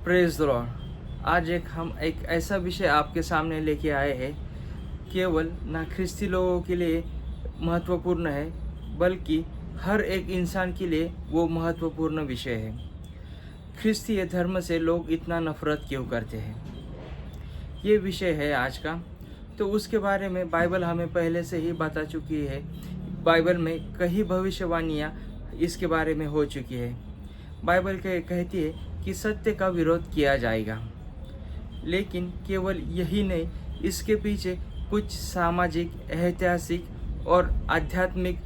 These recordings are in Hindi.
Praise the Lord. आज हम एक ऐसा विषय आपके सामने लेके आए हैं, केवल ना ख्रिस्ती लोगों के लिए महत्वपूर्ण है, बल्कि हर एक इंसान के लिए वो महत्वपूर्ण विषय है। ख्रिस्तीय धर्म से लोग इतना नफरत क्यों करते हैं, ये विषय है आज का। तो उसके बारे में बाइबल हमें पहले से ही बता चुकी है। बाइबल में कई भविष्यवाणियाँ इसके बारे में हो चुकी है। बाइबल कहती है कि सत्य का विरोध किया जाएगा, लेकिन केवल यही नहीं, इसके पीछे कुछ सामाजिक, ऐतिहासिक और आध्यात्मिक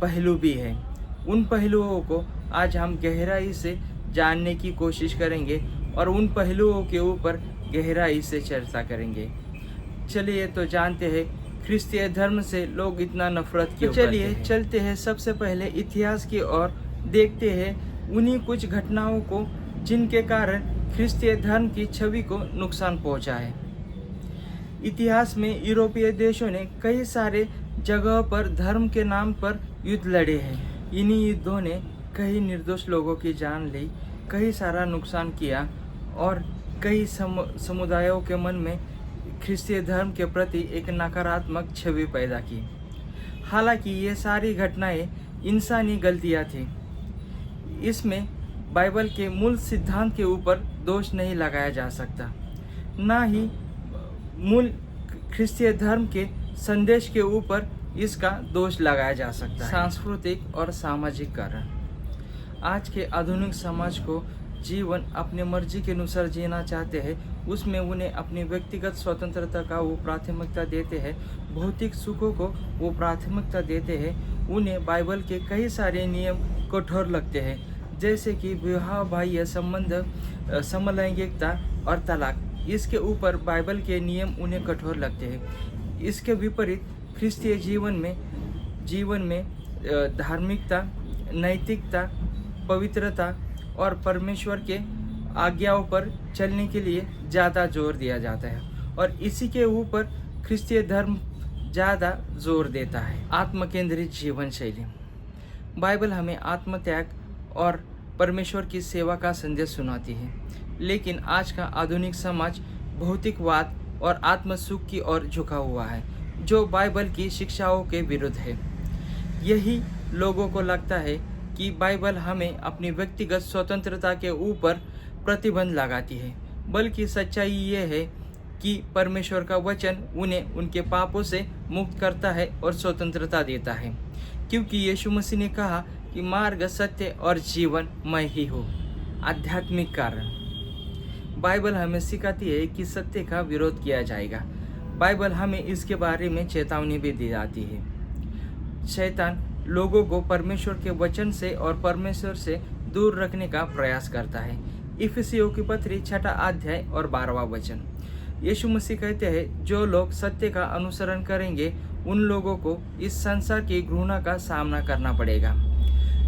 पहलू भी हैं। उन पहलुओं को आज हम गहराई से जानने की कोशिश करेंगे और उन पहलुओं के ऊपर गहराई से चर्चा करेंगे। चलिए तो जानते हैं ख्रिस्तीय धर्म से लोग इतना नफरत क्यों करते हैं। चलिए चलते हैं सबसे पहले इतिहास की ओर, देखते हैं उन्हीं कुछ घटनाओं को जिनके कारण ख्रिस्तीय धर्म की छवि को नुकसान पहुंचा है। इतिहास में यूरोपीय देशों ने कई सारे जगहों पर धर्म के नाम पर युद्ध लड़े हैं। इन्हीं युद्धों ने कई निर्दोष लोगों की जान ली, कई सारा नुकसान किया और कई समुदायों के मन में ख्रिस्तीय धर्म के प्रति एक नकारात्मक छवि पैदा की। हालांकि ये सारी घटनाएं इंसानी गलतियां थी। इसमें बाइबल के मूल सिद्धांत के ऊपर दोष नहीं लगाया जा सकता, ना ही मूल ख्रिस्तीय धर्म के संदेश के ऊपर इसका दोष लगाया जा सकता है। सांस्कृतिक और सामाजिक कारण, आज के आधुनिक समाज को जीवन अपनी मर्जी के अनुसार जीना चाहते हैं, उसमें उन्हें अपनी व्यक्तिगत स्वतंत्रता का वो प्राथमिकता देते हैं, भौतिक सुखों को वो प्राथमिकता देते हैं। उन्हें बाइबल के कई सारे नियम कठोर लगते हैं, जैसे कि विवाह बाह्य संबंध, समलैंगिकता और तलाक। इसके ऊपर बाइबल के नियम उन्हें कठोर लगते हैं। इसके विपरीत ख्रिस्तीय जीवन में धार्मिकता, नैतिकता, पवित्रता और परमेश्वर के आज्ञाओं पर चलने के लिए ज़्यादा जोर दिया जाता है, और इसी के ऊपर ख्रिस्तीय धर्म ज़्यादा जोर देता है। आत्मकेंद्रित जीवन शैली, बाइबल हमें आत्मत्याग और परमेश्वर की सेवा का संदेश सुनाती है, लेकिन आज का आधुनिक समाज भौतिकवाद और आत्मसुख की ओर झुका हुआ है, जो बाइबल की शिक्षाओं के विरुद्ध है। यही लोगों को लगता है कि बाइबल हमें अपनी व्यक्तिगत स्वतंत्रता के ऊपर प्रतिबंध लगाती है, बल्कि सच्चाई ये है कि परमेश्वर का वचन उन्हें उनके पापों से मुक्त करता है और स्वतंत्रता देता है, क्योंकि यीशु मसीह ने कहा कि मार्ग, सत्य और जीवन मैं ही हूँ। आध्यात्मिक कारण, बाइबल हमें सिखाती है कि सत्य का विरोध किया जाएगा। बाइबल हमें इसके बारे में चेतावनी भी दी जाती है। शैतान लोगों को परमेश्वर के वचन से और परमेश्वर से दूर रखने का प्रयास करता है। इफिसियों की पत्री 6 अध्याय और 12वां वचन, यीशु मसीह कहते हैं, जो लोग सत्य का अनुसरण करेंगे उन लोगों को इस संसार की घृणा का सामना करना पड़ेगा।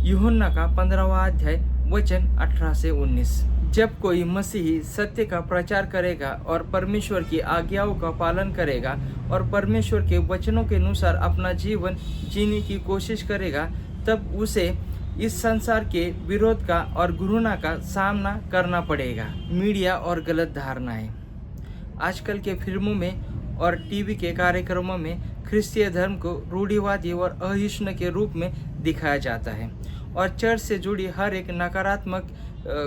यूहन्ना का 15वां अध्याय वचन 18 से 19। जब कोई मसीही सत्य का प्रचार करेगा और परमेश्वर की आज्ञाओं का पालन करेगा और परमेश्वर के वचनों के अनुसार अपना जीवन जीने की कोशिश करेगा, तब उसे इस संसार के विरोध का और घृणा का सामना करना पड़ेगा। मीडिया और गलत धारणाएं, आजकल के फिल्मों में और टीवी के कार्यक्रमों में ख्रिस्तीय धर्म को रूढ़िवादी और अहिष्ण के रूप में दिखाया जाता है, और चर्च से जुड़ी हर एक नकारात्मक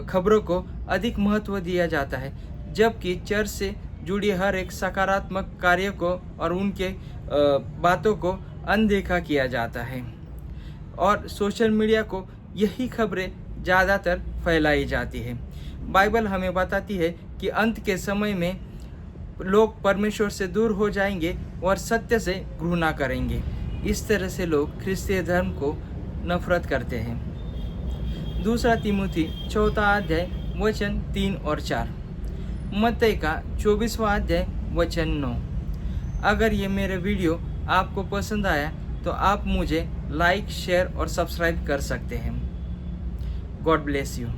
खबरों को अधिक महत्व दिया जाता है, जबकि चर्च से जुड़ी हर एक सकारात्मक कार्य को और उनके बातों को अनदेखा किया जाता है, और सोशल मीडिया को यही खबरें ज़्यादातर फैलाई जाती है। बाइबल हमें बताती है कि अंत के समय में लोग परमेश्वर से दूर हो जाएंगे और सत्य से घृणा करेंगे। इस तरह से लोग ख्रिस्तीय धर्म को नफरत करते हैं। 2 तीमुथी 4 अध्याय वचन 3 और 4, मत्ती का 24वां अध्याय वचन 9। अगर ये मेरे वीडियो आपको पसंद आया तो आप मुझे लाइक, शेयर और सब्सक्राइब कर सकते हैं। God bless you.